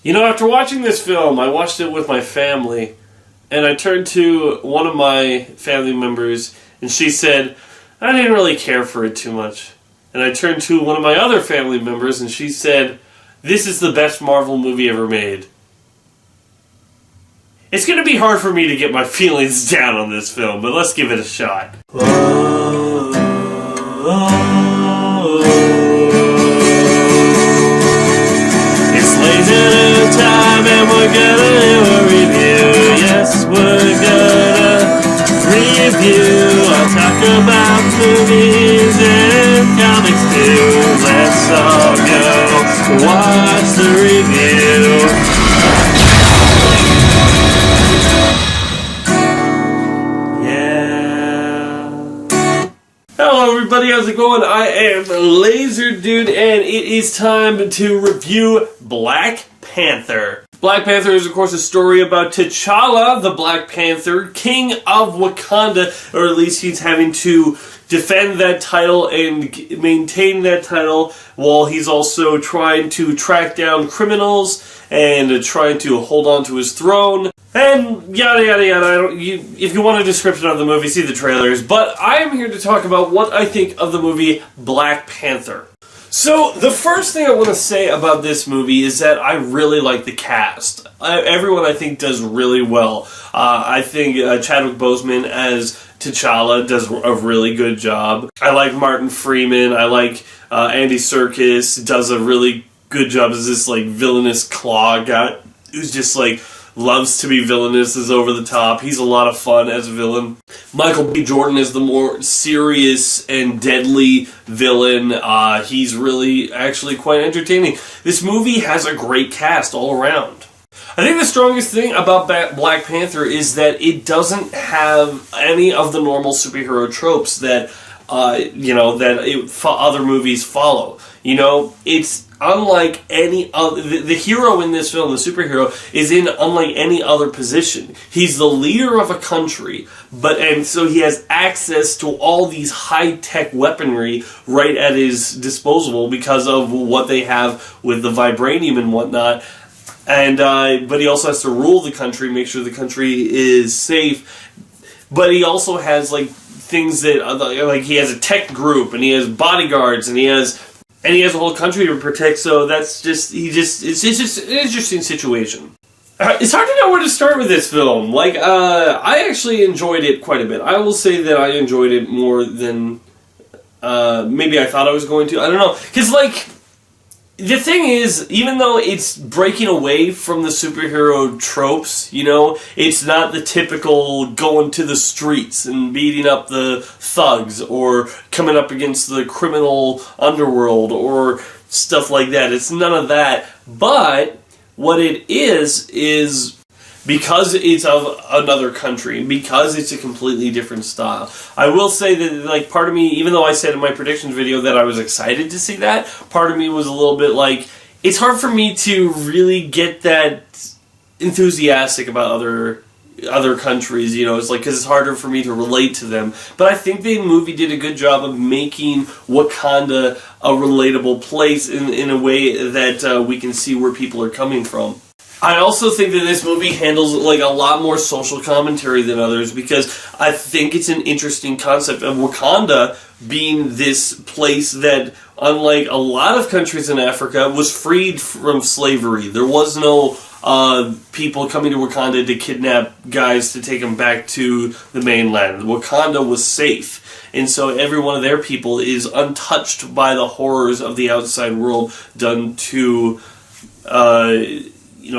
You know, after watching this film, I watched it with my family, and I turned to one of my family members, and she said, I didn't really care for it too much. And I turned to one of my other family members, and she said, this is the best Marvel movie ever made. It's going to be hard for me to get my feelings down on this film, but let's give it a shot. It's laser time and we're gonna do a review. Yes, we're gonna review. I'll talk about movies and comics too. Let's all go watch the review. Hello everybody, how's it going? I am Laser Dude, and it is time to review Black Panther. Black Panther is, of course, a story about T'Challa, the Black Panther, king of Wakanda, or at least he's having to defend that title and maintain that title while he's also trying to track down criminals and trying to hold on to his throne. And yada yada yada. If you want a description of the movie, see the trailers. But I am here to talk about what I think of the movie Black Panther. So, the first thing I want to say about this movie is that I really like the cast. Everyone, I think, does really well. I think Chadwick Boseman as T'Challa does a really good job. I like Martin Freeman. I like Andy Serkis does a really good job as this, like, villainous claw guy who's just, like, loves to be villainous, is over the top. He's a lot of fun as a villain. Michael B. Jordan is the more serious and deadly villain. He's really actually quite entertaining. This movie has a great cast all around. I think the strongest thing about Black Panther is that it doesn't have any of the normal superhero tropes that other movies follow. You know, it's unlike any other. The hero in this film, the superhero, is in unlike any other position. He's the leader of a country, and so he has access to all these high-tech weaponry right at his disposal because of what they have with the vibranium and whatnot. And but he also has to rule the country, make sure the country is safe. But he also has things that he has a tech group, and he has bodyguards, and he has a whole country to protect. So it's just an interesting situation. It's hard to know where to start with this film. I actually enjoyed it quite a bit. I will say that I enjoyed it more than maybe I thought I was going to. I don't know, because the thing is, even though it's breaking away from the superhero tropes, you know, it's not the typical going to the streets and beating up the thugs or coming up against the criminal underworld or stuff like that. It's none of that. But what it is because it's of another country, because it's a completely different style. I will say that, part of me, even though I said in my predictions video that I was excited to see that, part of me was a little bit it's hard for me to really get that enthusiastic about other countries, you know, because it's harder for me to relate to them. But I think the movie did a good job of making Wakanda a relatable place in a way that we can see where people are coming from. I also think that this movie handles a lot more social commentary than others, because I think it's an interesting concept of Wakanda being this place that, unlike a lot of countries in Africa, was freed from slavery. There was no people coming to Wakanda to kidnap guys to take them back to the mainland. Wakanda was safe, and so every one of their people is untouched by the horrors of the outside world done to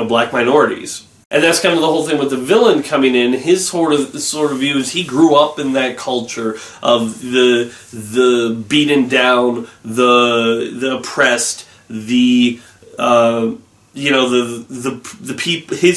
black minorities. And that's kind of the whole thing with the villain coming in. His sort of view is he grew up in that culture of the beaten down, the oppressed, his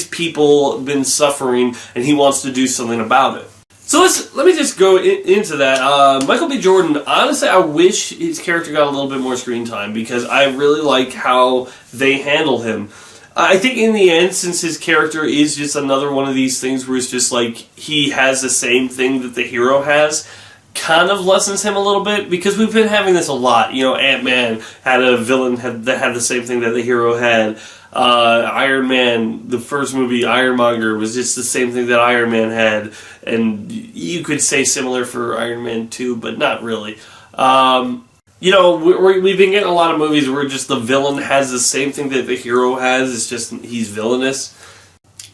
people been suffering, and he wants to do something about it. So let me just go into that. Michael B. Jordan, honestly, I wish his character got a little bit more screen time, because I really like how they handle him. I think in the end, since his character is just another one of these things where it's just he has the same thing that the hero has, kind of lessens him a little bit, because we've been having this a lot. You know, Ant-Man had a villain that had the same thing that the hero had. Iron Man, the first movie, Ironmonger, was just the same thing that Iron Man had, and you could say similar for Iron Man 2, but not really. We've been getting a lot of movies where just the villain has the same thing that the hero has, it's just he's villainous.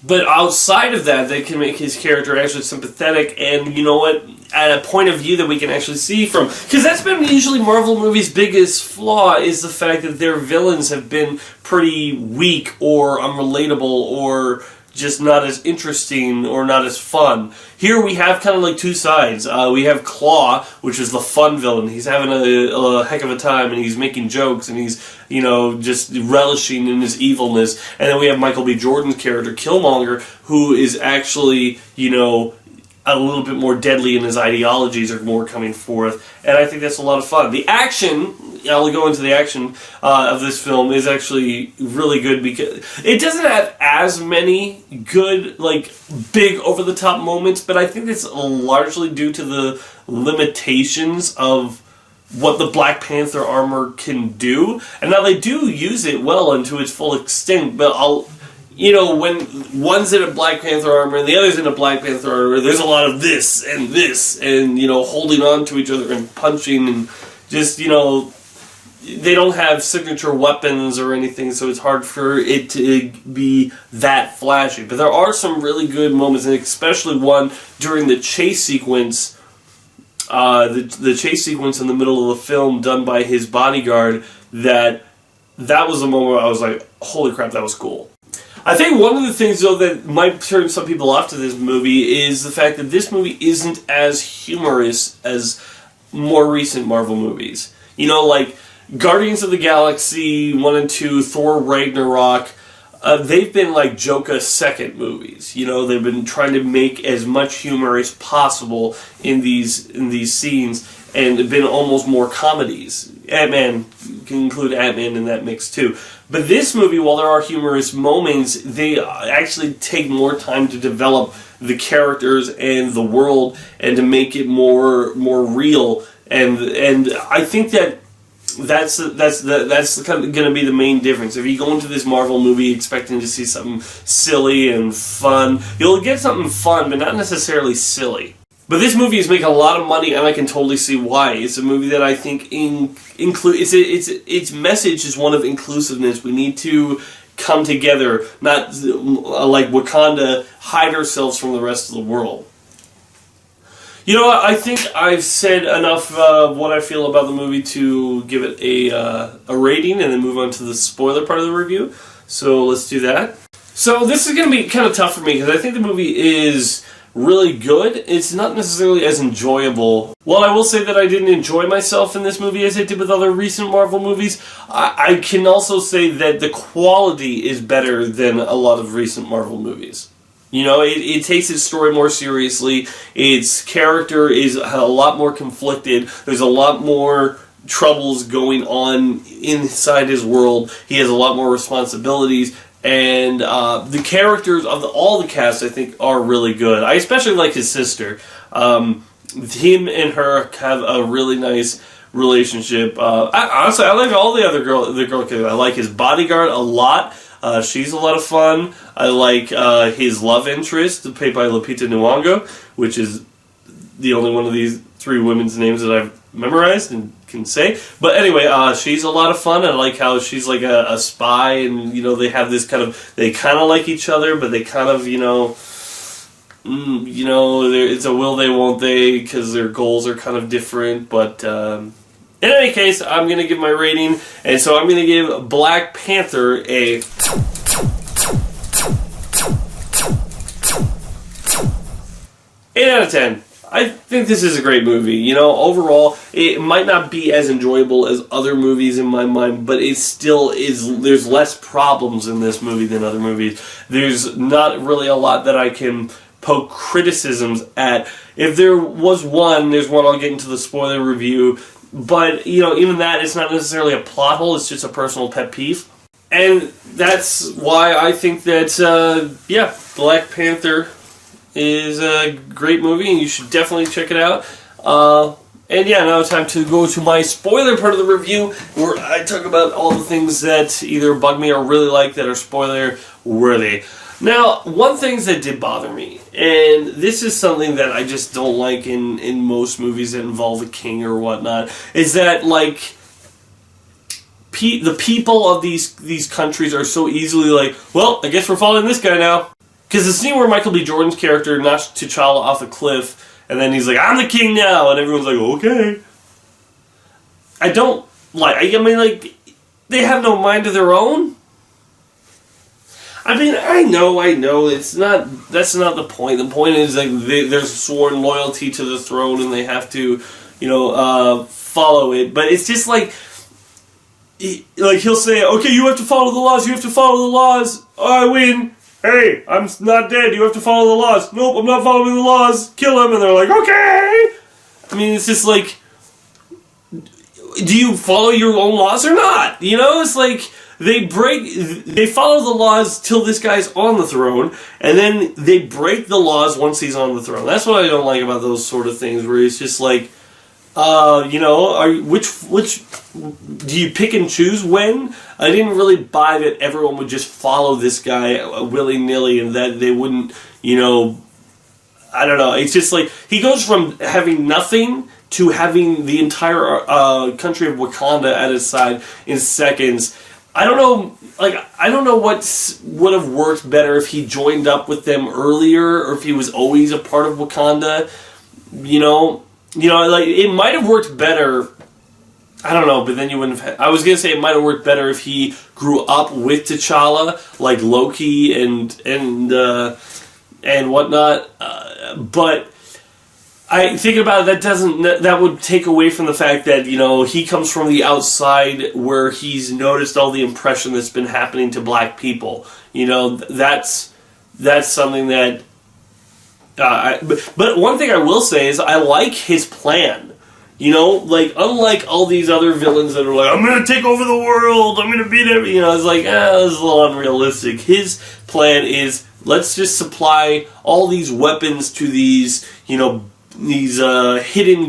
But outside of that, they can make his character actually sympathetic, and you know what, at a point of view that we can actually see from... Because that's been usually Marvel movies' biggest flaw, is the fact that their villains have been pretty weak, or unrelatable, or just not as interesting, or not as fun. Here we have kind of like two sides. We have Claw, which is the fun villain. He's having a heck of a time, and he's making jokes, and he's, just relishing in his evilness. And then we have Michael B. Jordan's character, Killmonger, who is actually, a little bit more deadly, and his ideologies are more coming forth. And I think that's a lot of fun. The action, I'll go into the action of this film, is actually really good because it doesn't have as many good, big over-the-top moments, but I think it's largely due to the limitations of what the Black Panther armor can do. And now they do use it well and to its full extent, but when one's in a Black Panther armor and the other's in a Black Panther armor, there's a lot of this, and holding on to each other and punching, and just, they don't have signature weapons or anything, so it's hard for it to be that flashy. But there are some really good moments, and especially one during the chase sequence, the chase sequence in the middle of the film done by his bodyguard, that was a moment where I was like, holy crap, that was cool. I think one of the things, though, that might turn some people off to this movie is the fact that this movie isn't as humorous as more recent Marvel movies. Guardians of the Galaxy 1 and 2, Thor Ragnarok, they've been like joke-a-second movies. They've been trying to make as much humor as possible in these scenes, and have been almost more comedies. Ant-Man, you can include Ant-Man in that mix too. But this movie, while there are humorous moments, they actually take more time to develop the characters and the world, and to make it more real. And I think that's kind of going to be the main difference. If you go into this Marvel movie expecting to see something silly and fun, you'll get something fun, but not necessarily silly. But this movie is making a lot of money, and I can totally see why. It's a movie that I think its message is one of inclusiveness. We need to come together, not like Wakanda, hide ourselves from the rest of the world. I think I've said enough of what I feel about the movie to give it a rating, and then move on to the spoiler part of the review. So let's do that. So this is going to be kind of tough for me, because I think the movie is really good. It's not necessarily as enjoyable. While I will say that I didn't enjoy myself in this movie as I did with other recent Marvel movies, I can also say that the quality is better than a lot of recent Marvel movies. It takes its story more seriously. Its character is a lot more conflicted. There's a lot more troubles going on inside his world. He has a lot more responsibilities. And the characters of all the cast, I think, are really good. I especially like his sister. Him and her have a really nice relationship. Honestly, I like all the girl characters. I like his bodyguard a lot. She's a lot of fun. I like his love interest, played by Lupita Nyong'o, which is the only one of these three women's names that I've memorized and can say. But anyway, she's a lot of fun. I like how she's like a spy, and they have this they kind of like each other, but they kind of it's a will they won't they, because their goals are kind of different. But in any case, I'm gonna give my rating, and so I'm gonna give Black Panther a 8 out of 10. I think this is a great movie. Overall, it might not be as enjoyable as other movies in my mind, but it still is. There's less problems in this movie than other movies. There's not really a lot that I can poke criticisms at. If there was one, there's one I'll get into the spoiler review, but, even that, it's not necessarily a plot hole, it's just a personal pet peeve. And that's why I think that, Black Panther is a great movie, and you should definitely check it out. And yeah, now it's time to go to my spoiler part of the review, where I talk about all the things that either bug me or really like that are spoiler worthy. Now, one thing that did bother me, and this is something that I just don't like in most movies that involve a king or whatnot, is that, like, the people of these countries are so easily like, well, I guess we're following this guy now. Because the scene where Michael B. Jordan's character knocks T'Challa off a cliff, and then he's like, I'm the king now, and everyone's like, okay. I don't like, I mean, like, they have no mind of their own? I mean, I know, that's not the point. The point is, like, there's sworn loyalty to the throne, and they have to, follow it. But it's just like he'll say, okay, you have to follow the laws, oh, I win. Hey, I'm not dead, you have to follow the laws. Nope, I'm not following the laws, kill him. And they're like, okay. I mean, it's just like, do you follow your own laws or not? It's like, they follow the laws till this guy's on the throne, and then they break the laws once he's on the throne. That's what I don't like about those sort of things, where it's just like, which do you pick and choose when? I didn't really buy that everyone would just follow this guy willy-nilly, and that they wouldn't, I don't know. It's just like, he goes from having nothing to having the entire country of Wakanda at his side in seconds. I don't know what would have worked better if he joined up with them earlier, or if he was always a part of Wakanda. Like, it might have worked better. I don't know, but then you wouldn't have. I was gonna say it might have worked better if he grew up with T'Challa, like Loki and whatnot. But thinking about it, that would take away from the fact that he comes from the outside, where he's noticed all the oppression that's been happening to black people. That's something that. But one thing I will say is I like his plan. Like, unlike all these other villains that are like, I'm going to take over the world, I'm going to beat everything, it's like, this is a little unrealistic. His plan is, let's just supply all these weapons to these hidden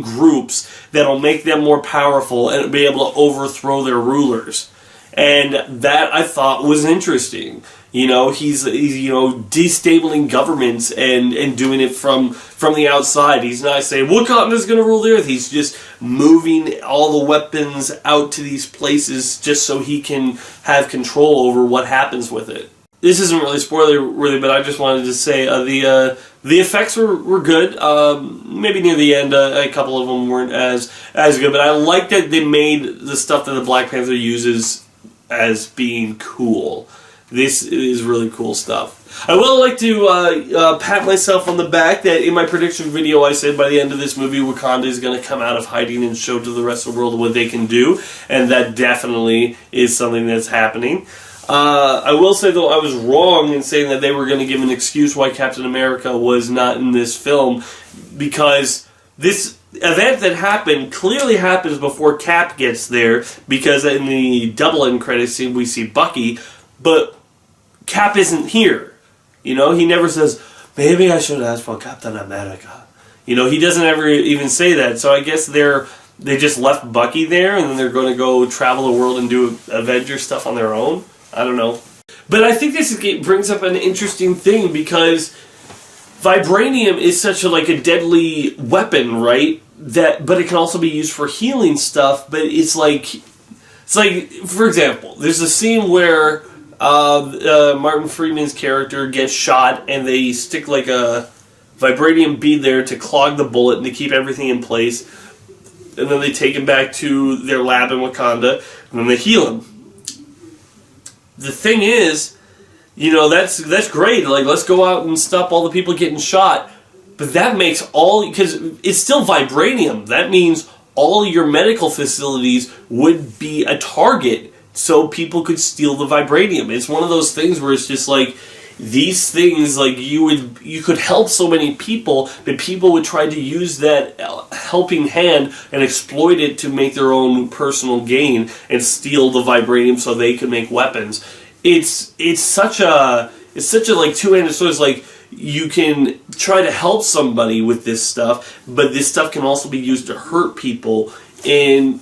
groups that'll make them more powerful and be able to overthrow their rulers. And that, I thought, was interesting. He's destabling governments and doing it from the outside. He's not saying Wakanda's going to rule the earth. He's just moving all the weapons out to these places just so he can have control over what happens with it. This isn't really spoiler worthy, but I just wanted to say the effects were good. Maybe near the end, a couple of them weren't as good, but I like that they made the stuff that the Black Panther uses as being cool. This is really cool stuff. I will like to pat myself on the back that in my prediction video I said by the end of this movie Wakanda is going to come out of hiding and show to the rest of the world what they can do, and that definitely is something that's happening. I will say, though, I was wrong in saying that they were going to give an excuse why Captain America was not in this film, because this event that happened clearly happens before Cap gets there, because in the double end credits scene we see Bucky, but Cap isn't here. He never says, maybe I should ask for Captain America. He doesn't ever even say that, so I guess they just left Bucky there, and then they're going to go travel the world and do Avenger stuff on their own. I don't know. But I think this brings up an interesting thing, because vibranium is such a deadly weapon, right? But it can also be used for healing stuff, but it's like, for example, there's a scene where Martin Freeman's character gets shot, and they stick a vibranium bead there to clog the bullet and to keep everything in place, and then they take him back to their lab in Wakanda, and then they heal him. The thing is, that's great. Let's go out and stop all the people getting shot. But that makes because it's still vibranium. That means all your medical facilities would be a target, so people could steal the vibranium. It's one of those things where it's just these things, you could help so many people, but people would try to use that helping hand and exploit it to make their own personal gain and steal the vibranium so they could make weapons. It's such a two-handed sword. It's you can try to help somebody with this stuff, but this stuff can also be used to hurt people, and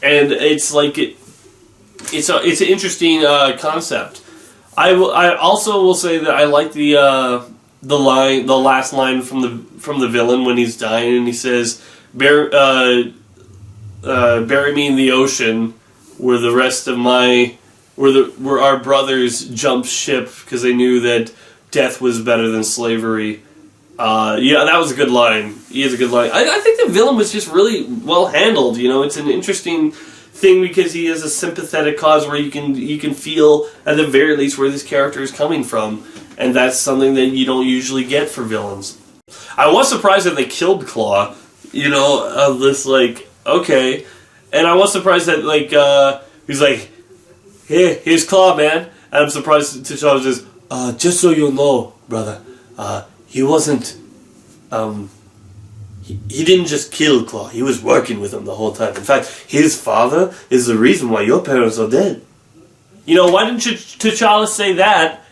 it's like it's an interesting concept. I also will say that I like the last line from the villain when he's dying, and he says, bury me in the ocean where the rest of where our brothers jumped ship because they knew that death was better than slavery. Yeah, that was a good line. He has a good line. I think the villain was just really well handled. You know, it's an interesting thing because he has a sympathetic cause where you can feel at the very least where this character is coming from, and that's something that you don't usually get for villains. I was surprised that they killed Claw. You know, of this like okay, and I was surprised that like he's like, hey, here's Claw, man. And I'm surprised T'Challa says, just so you know, brother, he wasn't, he didn't just kill Claw, he was working with him the whole time. In fact, his father is the reason why your parents are dead. You know, why didn't T'Challa say that?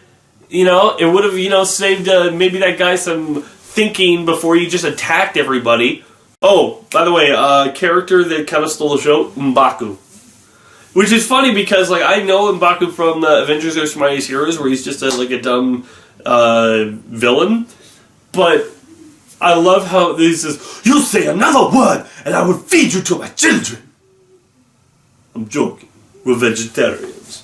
You know, it would have, you know, saved maybe that guy some thinking before he just attacked everybody. Oh, by the way, character that kind of stole the show, M'Baku. Which is funny because, like, I know M'Baku from the Avengers vs. Mightiest Heroes, where he's just a dumb villain. But I love how he says, "You say another word, and I will feed you to my children." I'm joking. We're vegetarians.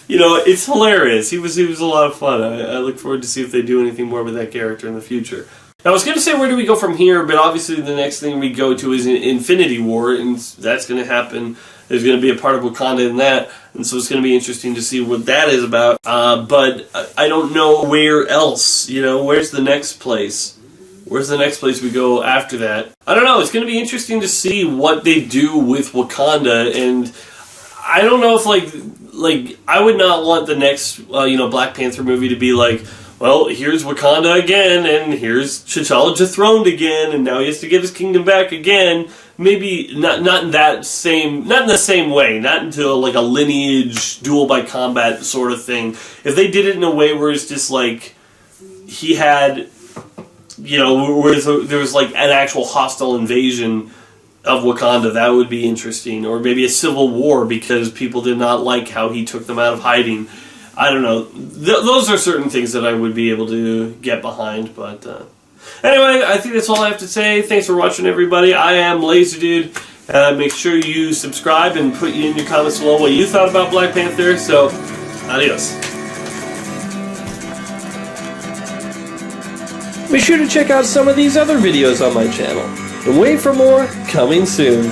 You know, it's hilarious. He was a lot of fun. I look forward to see if they do anything more with that character in the future. Now, I was going to say where do we go from here, but obviously the next thing we go to is Infinity War, and that's going to happen. There's going to be a part of Wakanda in that, and so it's going to be interesting to see what that is about. But I don't know where else. You know, where's the next place? Where's the next place we go after that? I don't know. It's going to be interesting to see what they do with Wakanda, and I don't know if like I would not want the next Black Panther movie to be like, well, here's Wakanda again, and here's T'Challa dethroned again, and now he has to get his kingdom back again. Maybe not in the same way, not into like a lineage duel by combat sort of thing. If they did it in a way where it's just like he had, you know, where there was like an actual hostile invasion of Wakanda, that would be interesting. Or maybe a civil war because people did not like how he took them out of hiding. I don't know. Those are certain things that I would be able to get behind, but anyway, I think that's all I have to say. Thanks for watching, everybody. I am LaserDude. Make sure you subscribe and put in your comments below what you thought about Black Panther. So, adios. Be sure to check out some of these other videos on my channel. And wait for more coming soon.